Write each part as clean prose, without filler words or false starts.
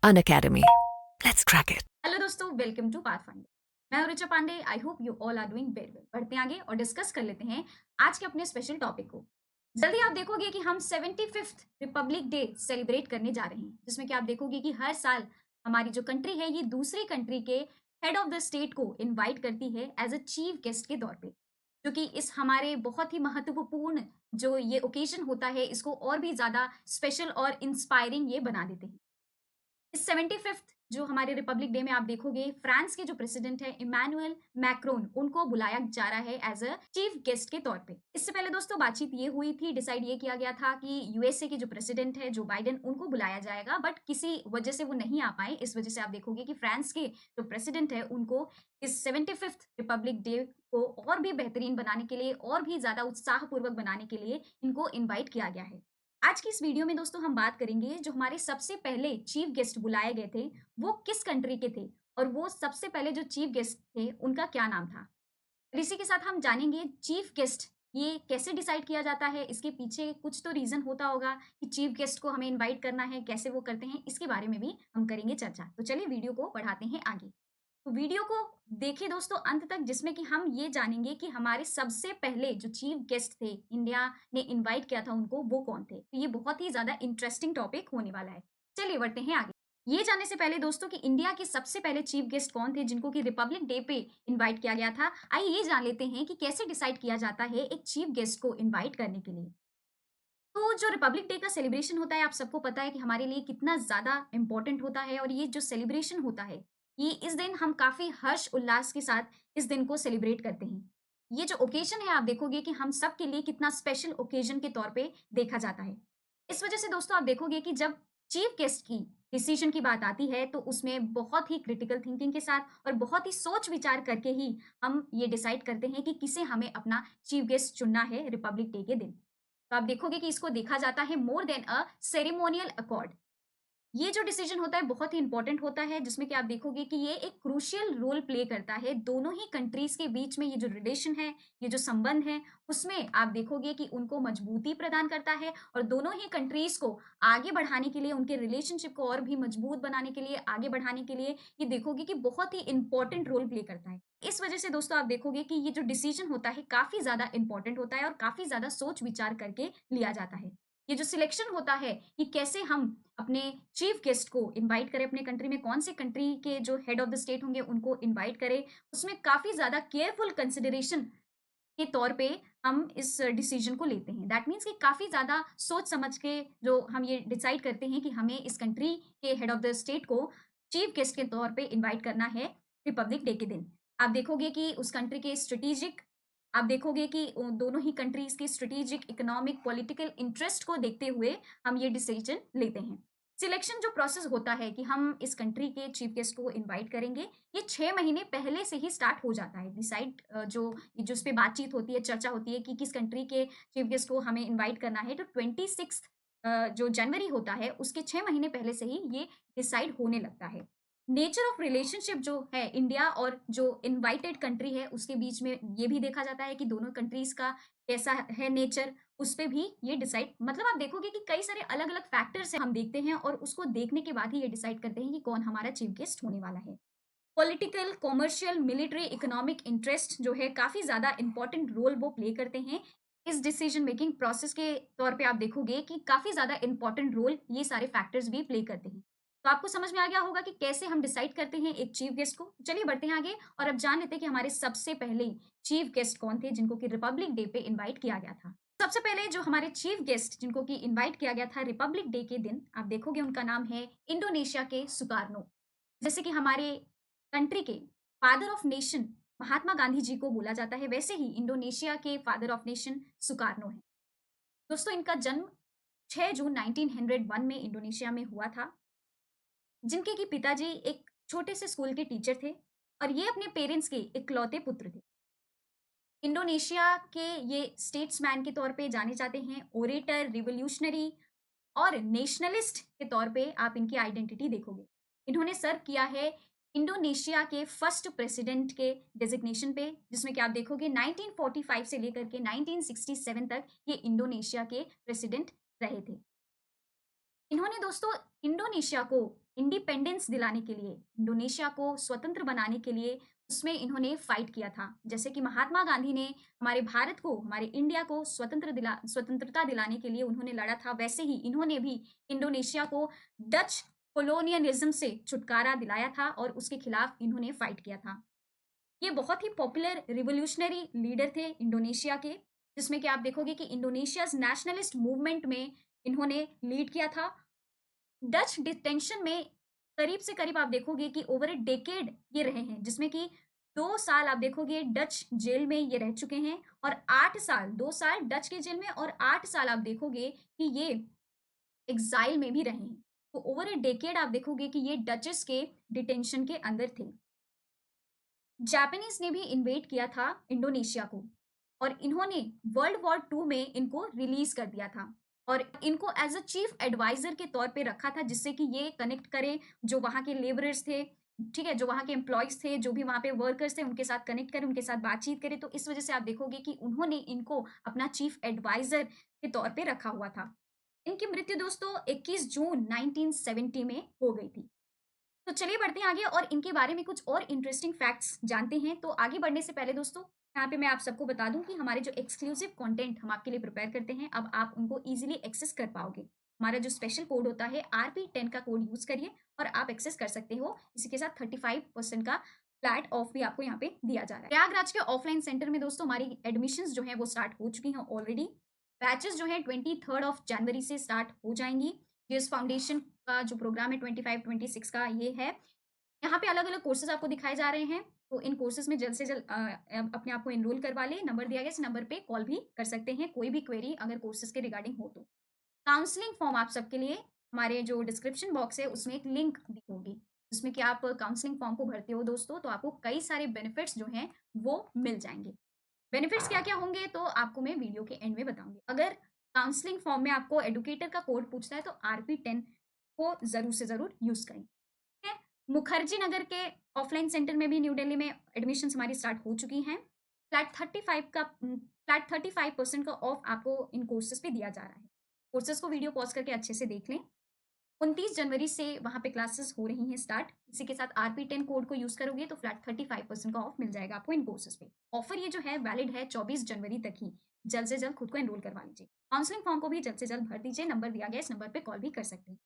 Unacademy. Let's crack it. Hello दोस्तों, welcome to Pathfinder. मैं Richa Pandey. I hope you all are doing very well. बढ़ते हैं आगे और डिस्कस कर लेते हैं आज के अपने स्पेशल टॉपिक को। जल्दी आप देखोगे कि हम 75th रिपब्लिक डे सेलिब्रेट करने जा रहे हैं, जिसमें कि आप देखोगे कि हर साल हमारी जो कंट्री है ये दूसरी कंट्री के हेड ऑफ द स्टेट को इनवाइट करती है एज अ चीफ गेस्ट के तौर पे, जो कि इस हमारे बहुत ही महत्वपूर्ण जो ये ओकेजन होता है इसको और भी ज्यादा स्पेशल और इंस्पायरिंग ये बना देते हैं। इस 75th जो हमारे रिपब्लिक डे में आप देखोगे फ्रांस के जो प्रेसिडेंट है इमैनुअल मैक्रोन, उनको बुलाया जा रहा है एज अ चीफ गेस्ट के तौर पे। इससे पहले दोस्तों बातचीत ये हुई थी, डिसाइड ये किया गया था कि यूएसए के जो प्रेसिडेंट है जो बाइडेन, उनको बुलाया जाएगा, बट किसी वजह से वो नहीं आ पाए। इस वजह से आप देखोगे कि फ्रांस के जो प्रेसिडेंट है उनको इस 75th रिपब्लिक डे को और भी बेहतरीन बनाने के लिए, और भी ज्यादा उत्साहपूर्वक बनाने के लिए इनको इन्वाइट किया गया है। आज की इस वीडियो में दोस्तों हम बात करेंगे जो हमारे सबसे पहले चीफ गेस्ट बुलाए गए थे वो किस कंट्री के थे, और वो सबसे पहले जो चीफ गेस्ट थे उनका क्या नाम था। और इसी के साथ हम जानेंगे चीफ गेस्ट ये कैसे डिसाइड किया जाता है, इसके पीछे कुछ तो रीजन होता होगा कि चीफ गेस्ट को हमें इनवाइट करना है, कैसे वो करते हैं, इसके बारे में भी हम करेंगे चर्चा। तो चलिए वीडियो को बढ़ाते हैं आगे। तो वीडियो को देखिए दोस्तों अंत तक, जिसमें कि हम ये जानेंगे कि हमारे सबसे पहले जो चीफ गेस्ट थे इंडिया ने इनवाइट किया था उनको, वो कौन थे। तो ये बहुत ही ज्यादा इंटरेस्टिंग टॉपिक होने वाला है। चलिए बढ़ते हैं आगे। ये जानने से पहले दोस्तों कि इंडिया के सबसे पहले चीफ गेस्ट कौन थे जिनको कि रिपब्लिक डे पे इनवाइट किया गया था, आइए ये जान लेते हैं कि कैसे डिसाइड किया जाता है एक चीफ गेस्ट को इनवाइट करने के लिए। तो जो रिपब्लिक डे का सेलिब्रेशन होता है, आप सबको पता है कि हमारे लिए कितना ज़्यादा इम्पोर्टेंट होता है, और ये जो सेलिब्रेशन होता है, ये इस दिन हम काफ़ी हर्ष उल्लास के साथ इस दिन को सेलिब्रेट करते हैं। ये जो ओकेज़न है आप देखोगे कि हम सब के लिए कितना स्पेशल ओकेज़न के तौर पे देखा जाता है। इस वजह से दोस्तों आप देखोगे कि जब चीफ गेस्ट की डिसीजन की बात आती है तो उसमें बहुत ही क्रिटिकल थिंकिंग के साथ और बहुत ही सोच विचार करके ही हम ये डिसाइड करते हैं कि किसे हमें अपना चीफ गेस्ट चुनना है रिपब्लिक डे के दिन। तो आप देखोगे कि इसको देखा जाता है मोर देन अ सेरेमोनियल अकॉर्ड। ये जो डिसीजन होता है बहुत ही इंपॉर्टेंट होता है, जिसमें कि आप देखोगे कि ये एक क्रूशियल रोल प्ले करता है दोनों ही कंट्रीज के बीच में। ये जो रिलेशन है, ये जो संबंध है, उसमें आप देखोगे कि उनको मजबूती प्रदान करता है, और दोनों ही कंट्रीज को आगे बढ़ाने के लिए, उनके रिलेशनशिप को और भी मजबूत बनाने के लिए, आगे बढ़ाने के लिए, ये देखोगे कि बहुत ही इंपॉर्टेंट रोल प्ले करता है। इस वजह से दोस्तों आप देखोगे कि ये जो डिसीजन होता है काफी ज्यादा इंपॉर्टेंट होता है और काफी ज्यादा सोच विचार करके लिया जाता है। ये जो सिलेक्शन होता है कि कैसे हम अपने चीफ गेस्ट को इनवाइट करें, अपने कंट्री में कौन से कंट्री के जो हेड ऑफ द स्टेट होंगे उनको इनवाइट करें, उसमें काफ़ी ज़्यादा केयरफुल कंसिडरेशन के तौर पे हम इस डिसीजन को लेते हैं। दैट मीन्स कि काफ़ी ज़्यादा सोच समझ के जो हम ये डिसाइड करते हैं कि हमें इस कंट्री के हेड ऑफ द स्टेट को चीफ गेस्ट के तौर पे इनवाइट करना है रिपब्लिक डे के दिन। आप देखोगे कि उस कंट्री के स्ट्रेटेजिक, आप देखोगे कि दोनों ही कंट्रीज के स्ट्रेटेजिक, इकोनॉमिक, पॉलिटिकल इंटरेस्ट को देखते हुए हम ये डिसीजन लेते हैं। सिलेक्शन जो प्रोसेस होता है कि हम इस कंट्री के चीफ गेस्ट को इनवाइट करेंगे, ये 6 महीने पहले से ही स्टार्ट हो जाता है। डिसाइड जो इस पे बातचीत होती है, चर्चा होती है कि किस कंट्री के चीफ गेस्ट को हमें इनवाइट करना है, तो 26 जो जनवरी होता है उसके 6 महीने पहले से ही ये डिसाइड होने लगता है। नेचर ऑफ रिलेशनशिप जो है इंडिया और जो इनवाइटेड कंट्री है उसके बीच में, ये भी देखा जाता है कि दोनों कंट्रीज का कैसा है नेचर, उस पे भी ये डिसाइड, मतलब आप देखोगे कि कई सारे अलग-अलग फैक्टर्स हैं हम देखते हैं, और उसको देखने के बाद ही ये डिसाइड करते हैं कि कौन हमारा चीफ गेस्ट होने वाला है। Political, commercial, military, economic interest जो है काफ़ी ज़्यादा इम्पोर्टेंट रोल वो प्ले करते हैं। इस डिसीजन मेकिंग प्रोसेस के तौर पे आप देखोगे कि काफ़ी ज़्यादा इम्पोर्टेंट रोल ये सारे फैक्टर्स भी प्ले करते हैं। तो आपको समझ में आ गया होगा कि कैसे हम डिसाइड करते हैं एक चीफ गेस्ट को। चलिए बढ़ते हैं आगे और अब जान लेते हैं कि हमारे सबसे पहले चीफ गेस्ट कौन थे जिनको कि रिपब्लिक डे पे इनवाइट किया गया था। सबसे पहले जो हमारे चीफ गेस्ट जिनको कि इनवाइट किया गया था रिपब्लिक डे के दिन, आप देखोगे उनका नाम है इंडोनेशिया के सुकार्नो। जैसे कि हमारे कंट्री के father of nation Mahatma Gandhi ji को बोला जाता है, वैसे ही इंडोनेशिया के फादर ऑफ नेशन सुकार्नो है। दोस्तों इनका जन्म 6 जून 1901 में इंडोनेशिया में हुआ था, जिनके कि पिताजी एक छोटे से स्कूल के टीचर थे, और ये अपने पेरेंट्स के इकलौते पुत्र थे। इंडोनेशिया के ये स्टेट्समैन के तौर पे जाने जाते हैं, ओरेटर, रिवॉल्यूशनरी और नेशनलिस्ट के तौर पे आप इनकी आइडेंटिटी देखोगे। इन्होंने सर्व किया है इंडोनेशिया के फर्स्ट प्रेसिडेंट के डेजिग्नेशन पे, जिसमें कि आप देखोगे 1945 से लेकर के 1967 तक ये इंडोनेशिया के प्रेसिडेंट रहे थे। इन्होंने दोस्तों इंडोनेशिया को इंडिपेंडेंस दिलाने के लिए, इंडोनेशिया को स्वतंत्र बनाने के लिए उसमें इन्होंने फाइट किया था। जैसे कि महात्मा गांधी ने हमारे भारत को, हमारे इंडिया को स्वतंत्रता दिलाने के लिए उन्होंने लड़ा था, वैसे ही इन्होंने भी इंडोनेशिया को डच कोलोनियलिज्म से छुटकारा दिलाया था और उसके खिलाफ इन्होंने फाइट किया था। ये बहुत ही पॉपुलर रिवॉल्यूशनरी लीडर थे इंडोनेशिया के, जिसमें कि आप देखोगे कि इंडोनेशियाज़ नेशनलिस्ट मूवमेंट में इन्होंने लीड किया था। डच डिटेंशन में करीब से करीब आप देखोगे कि ओवर अ डेकेड ये रहे हैं, जिसमें कि 2 साल आप देखोगे डच जेल में ये रह चुके हैं और 8 साल, 2 साल डच के जेल में और 8 साल आप देखोगे कि ये एक्साइल में भी रहे हैं। तो ओवर अ डेकेड आप देखोगे कि ये डचेस के डिटेंशन के अंदर थे। जापानीज़ ने भी इन्वेड किया था इंडोनेशिया को और इन्होंने वर्ल्ड वॉर 2 में इनको रिलीज़ कर दिया था और इनको एज़ अ चीफ एडवाइज़र के तौर पे रखा था, जिससे कि ये कनेक्ट करे जो वहाँ के लेबरर्स थे, ठीक है? जो वहाँ के एम्प्लॉइज़ थे, जो भी वहाँ पे वर्कर्स थे, उनके साथ कनेक्ट करे, उनके साथ बातचीत करे। तो इस वज़ह से आप देखोगे कि उन्होंने इनको अपना चीफ एडवाइज़र के तौर पे रखा हुआ था। इनकी मृत्यु दोस्तों 21 जून 1970 में हो गई थी। तो चलिए बढ़ते हैं आगे और इनके बारे में कुछ और इंटरेस्टिंग फैक्ट्स जानते हैं। तो आगे बढ़ने से पहले दोस्तों, यहाँ पे मैं आप सबको बता दूँ कि हमारे जो एक्सक्लूसिव कंटेंट हम आपके लिए प्रिपेयर करते हैं, अब आप उनको ईज़िली एक्सेस कर पाओगे। हमारा जो स्पेशल कोड होता है RP10 का कोड यूज़ करिए और आप एक्सेस कर सकते हो। इसी के साथ 35% का फ्लैट ऑफ भी आपको यहाँ पे दिया जा रहा है। प्रयागराज के ऑफलाइन सेंटर में दोस्तों हमारी एडमिशन्स जो हैं वो स्टार्ट हो चुकी हैं ऑलरेडी। बैचेज़ जो हैं 23rd ऑफ जनवरी से स्टार्ट हो जाएँगी। जीएस फाउंडेशन का जो प्रोग्राम है 25-26 का ये है। यहाँ पे अलग-अलग कोर्सेज़ आपको दिखाए जा रहे हैं, तो इन कोर्सेज़ में जल्द से जल्द अपने आप को एनरोल करवा लें। नंबर दिया गया है, इस नंबर पे कॉल भी कर सकते हैं, कोई भी क्वेरी अगर कोर्सेज़ के रिगार्डिंग हो तो। काउंसलिंग फॉर्म आप सबके लिए हमारे जो डिस्क्रिप्शन बॉक्स है, उसमें एक लिंक दी होगी, जिसमें कि आप काउंसलिंग फॉर्म को भरते हो दोस्तों, तो आपको कई सारे बेनिफिट्स जो हैं, वो मिल जाएँगे। बेनिफिट्स क्या-क्या होंगे, तो आपको मैं वीडियो के एंड में बताऊँगी। अगर काउंसलिंग फॉर्म में आपको एडुकेटर का कोड पूछता है, तो RP10 को ज़रूर से ज़रूर यूज़ करें। है। मुखर्जी नगर के ऑफलाइन सेंटर में भी न्यू दिल्ली में एडमिशन्स हमारी स्टार्ट हो चुकी हैं। फ्लैट 35% का ऑफ आपको इन कोर्सेज़ पे दिया जा रहा है। कोर्सेज़ को वीडियो पॉज़ करके अच्छे से देख लें। 29 जनवरी से वहाँ पे क्लासेस हो रही हैं स्टार्ट। इसी के साथ RP10 कोड को यूज़ करोगे तो फ्लैट 35% का ऑफ मिल जाएगा आपको इन कोर्सेज़ पे। ऑफर ये जो है वैलिड है 24 जनवरी तक ही। जल्द से जल्द खुद को एनरोल करवा लीजिए। काउंसलिंग फॉर्म को भी जल्द से जल्द भर दीजिए, नंबर दिया गया है, इस नंबर पे कॉल भी कर सकते हैं।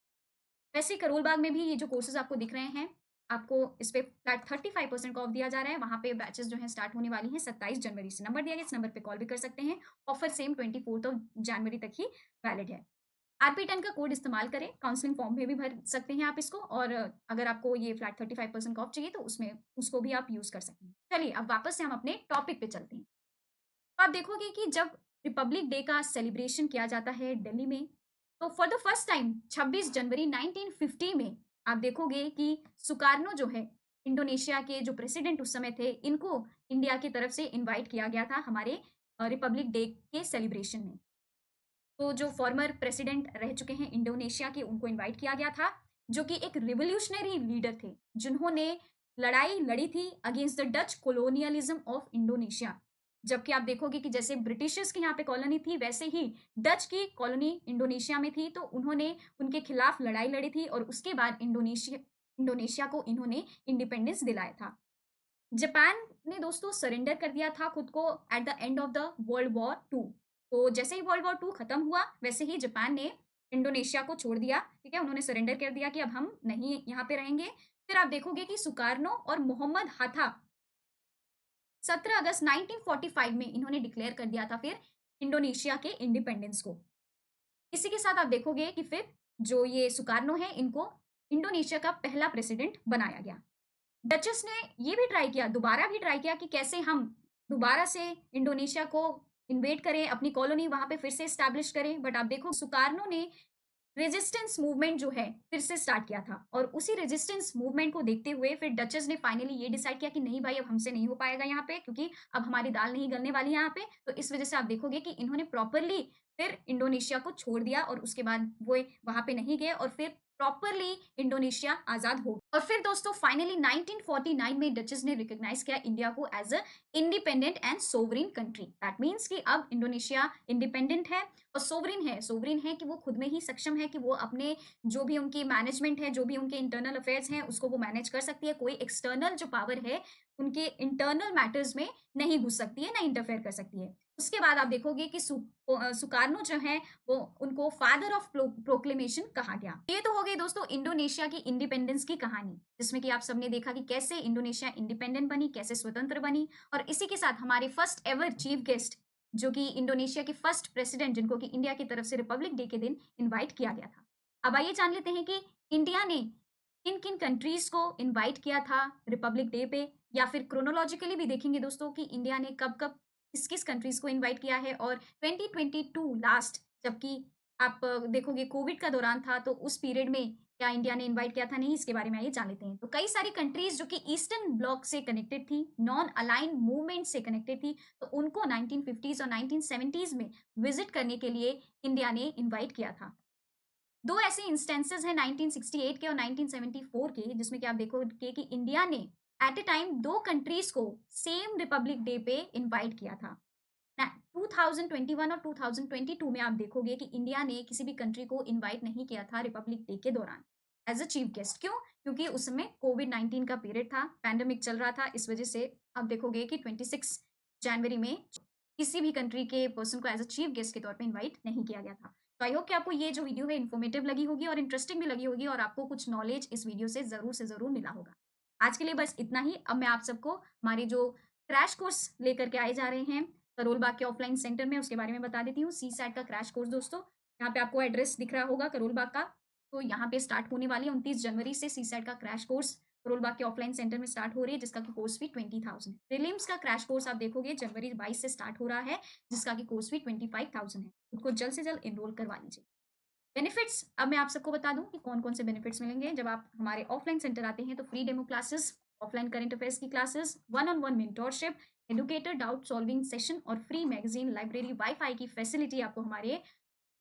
वैसे ही करोल बाग में भी ये जो कोर्सेज़ आपको दिख रहे हैं, आपको इस पे फ्लैट 35% का ऑफ दिया जा रहा है। वहाँ पे बैचेज़ जो हैं स्टार्ट होने वाली हैं 27 जनवरी से। नंबर दिया गया है, इस नंबर पे कॉल भी कर सकते हैं। Offer same 24th of January तक ही वैलिड है। RP10 का कोड इस्तेमाल करें, काउंसलिंग फॉर्म में भी भर सकते हैं आप इसको और अगर आपको ये फ्लैट 35% का ऑफ चाहिए तो उसमें उसको भी आप यूज़ कर सकते हैं। चलिए अब वापस से हम अपने टॉपिक पे चलते हैं। तो आप देखोगे कि जब रिपब्लिक डे का सेलिब्रेशन किया जाता है दिल्ली में, तो फॉर द फर्स्ट टाइम 26 जनवरी 1950 में आप देखोगे कि सुकार्नो जो है, इंडोनेशिया के जो प्रेसिडेंट उस समय थे, इनको इंडिया की तरफ से इनवाइट किया गया था हमारे रिपब्लिक डे के सेलिब्रेशन में। तो जो फॉर्मर प्रेसिडेंट रह चुके हैं इंडोनेशिया के, उनको इनवाइट किया गया था, जो कि एक रिवॉल्यूशनरी लीडर थे, जिन्होंने लड़ाई लड़ी थी against the Dutch colonialism of Indonesia. जबकि आप देखोगे कि जैसे ब्रिटिशर्स की यहाँ पे कॉलोनी थी, वैसे ही डच की कॉलोनी इंडोनेशिया में थी, तो उन्होंने उनके खिलाफ लड़ाई लड़ी थी और उसके बाद इंडोनेशिया इंडोनेशिया को इन्होंने इंडिपेंडेंस दिलाया था। जापान ने दोस्तों सरेंडर कर दिया था खुद को at the end of the world war 2। तो जैसे ही वर्ल्ड वॉर 2 खत्म हुआ, वैसे ही जापान ने इंडोनेशिया को छोड़ दिया, ठीक है? उन्होंने सरेंडर कर दिया कि अब हम नहीं यहाँ पे रहेंगे। फिर आप देखोगे कि सुकार्नो और मोहम्मद हाथा 17 अगस्त 1945 में इन्होंने डिक्लेयर कर दिया था फिर इंडोनेशिया के इंडिपेंडेंस को। इसी के साथ आप देखोगे कि फिर जो ये सुकार्नो है, इनको इंडोनेशिया का पहला प्रेसिडेंट बनाया गया। डचेस ने ये भी ट्राई किया, दोबारा भी ट्राई किया कि कैसे हम दोबारा से इंडोनेशिया को इन्वेड करें, अपनी कॉलोनी वहाँ पे फिर से एस्टैब्लिश करें। बट आप देखो सुकार्नो ने रेजिस्टेंस मूवमेंट जो है फिर से स्टार्ट किया था और उसी रेजिस्टेंस मूवमेंट को देखते हुए फिर डचेस ने फाइनली ये डिसाइड किया कि नहीं भाई, अब हमसे नहीं हो पाएगा यहाँ पे, क्योंकि अब हमारी दाल नहीं गलने वाली है यहाँ पे। तो इस वजह से आप देखोगे कि इन्होंने प्रॉपरली फिर इंडोनेशिया को छोड़ दिया और उसके बाद वो वहाँ पे नहीं गए और फिर प्रॉपरली इंडोनेशिया आज़ाद हो और फिर दोस्तों फाइनली 1949 में डचेस ने रिकॉग्नाइज किया इंडिया को as a independent and sovereign country. That means कि अब इंडोनेशिया इंडिपेंडेंट है और सोवरिन है कि वो खुद में ही सक्षम है कि वो अपने जो भी उनकी मैनेजमेंट है, जो भी उनके इंटरनल अफेयर्स हैं, उसको वो मैनेज कर सकती है। कोई एक्सटर्नल जो पावर है, उनके इंटरनल मैटर्स में नहीं घुस सकती है, ना इंटरफेयर कर सकती है। उसके बाद आप देखोगे कि सुकार्नो जो है वो उनको फादर ऑफ प्रोक्लेमेशन कहा गया। ये तो हो गई दोस्तों इंडोनेशिया की इंडिपेंडेंस की कहानी, जिसमें कि आप सबने देखा कि कैसे इंडोनेशिया इंडिपेंडेंट बनी, कैसे स्वतंत्र बनी। और इसी के साथ हमारे फर्स्ट एवर चीफ गेस्ट जो कि इंडोनेशिया के फर्स्ट प्रेसिडेंट, जिनको कि इंडिया की तरफ से रिपब्लिक डे के दिन इन्वाइट किया गया था। अब आइए जान लेते हैं कि इंडिया ने किन किन कंट्रीज को इन्वाइट किया था रिपब्लिक डे पे, या फिर क्रोनोलॉजिकली भी देखेंगे दोस्तों कि इंडिया ने कब कब किस किस कंट्रीज को इनवाइट किया है। और 2022 लास्ट, जबकि आप देखोगे कोविड का दौरान था, तो उस पीरियड में क्या इंडिया ने इनवाइट किया था, नहीं, इसके बारे में आइए जान लेते हैं। तो कई सारी कंट्रीज जो कि ईस्टर्न ब्लॉक से कनेक्टेड थी, नॉन अलाइन मूवमेंट से कनेक्टेड थी, तो उनको 1950s और 1970s में विजिट करने के लिए इंडिया ने इन्वाइट किया था। दो ऐसे इंस्टेंसेस हैं 1968 के और 1974 के, जिसमें कि आप देखोगे कि इंडिया ने एट ए टाइम दो कंट्रीज को सेम रिपब्लिक डे पे इनवाइट किया था। 2021 और 2022 में आप देखोगे कि इंडिया ने किसी भी कंट्री को इनवाइट नहीं किया था रिपब्लिक डे के दौरान एज अ चीफ गेस्ट। क्यों? क्योंकि उस समय कोविड-19 का पीरियड था, पैंडेमिक चल रहा था, इस वजह से आप देखोगे कि 26 जनवरी में किसी भी कंट्री के पर्सन को एज अ चीफ गेस्ट के तौर पे इनवाइट नहीं किया गया था। तो आई होप कि आपको ये जो वीडियो है इन्फॉर्मेटिव लगी होगी और इंटरेस्टिंग भी लगी होगी, और आपको कुछ नॉलेज इस वीडियो से ज़रूर मिला होगा। आज के लिए बस इतना ही। अब मैं आप सबको हमारे जो क्रैश कोर्स लेकर के आए जा रहे हैं करोल बाग के ऑफलाइन सेंटर में, उसके बारे में बता देती हूँ। सीसैट का क्रैश कोर्स दोस्तों, यहाँ पे आपको एड्रेस दिख रहा होगा करोल बाग का। तो यहाँ पे स्टार्ट होने वाली है 29 जनवरी से सीसैट का क्रैश कोर्स करोल बाग के ऑफलाइन सेंटर में स्टार्ट हो रही है, जिसका की कोर्स फी 20,000। प्रीलिम्स का क्रैश कोर्स आप देखोगे जनवरी 22 से स्टार्ट हो रहा है, जिसका की कोर्स फी 25,000 है। उसको जल्द से जल्द एनरोल करवा लीजिए। बेनिफिट्स अब मैं आप सबको बता दूं कि कौन-कौन से बेनिफिट्स मिलेंगे जब आप हमारे ऑफलाइन सेंटर आते हैं। तो free demo classes, offline current affairs की classes, one on one mentorship, educator doubt solving session और फ्री मैगजीन, लाइब्रेरी, वाईफाई की फैसिलिटी आपको हमारे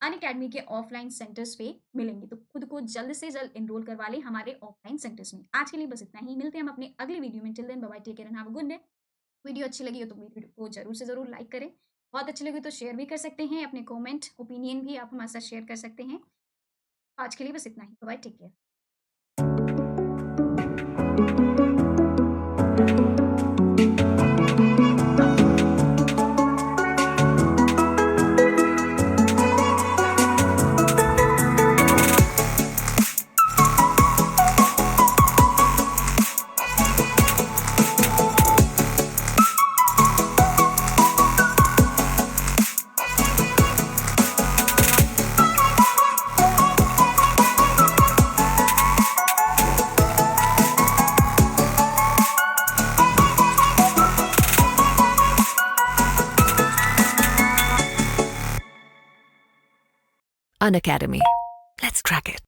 अनअकैडमी के ऑफलाइन सेंटर्स पे मिलेंगी। तो खुद को जल्द से जल्द एनरोल करवा लें हमारे ऑफलाइन सेंटर्स में। आज के लिए बस इतना ही, मिलते हैं हम अपने अगली वीडियो में। Till then bye bye, take care and have a good day. Video अच्छी लगी हो तो वीडियो को जरूर से जरूर लाइक करें, बहुत अच्छी लगी तो शेयर भी कर सकते हैं, अपने कमेंट ओपिनियन भी आप हमारे साथ शेयर कर सकते हैं। आज के लिए बस इतना ही। Bye, take care. Unacademy. Let's crack it.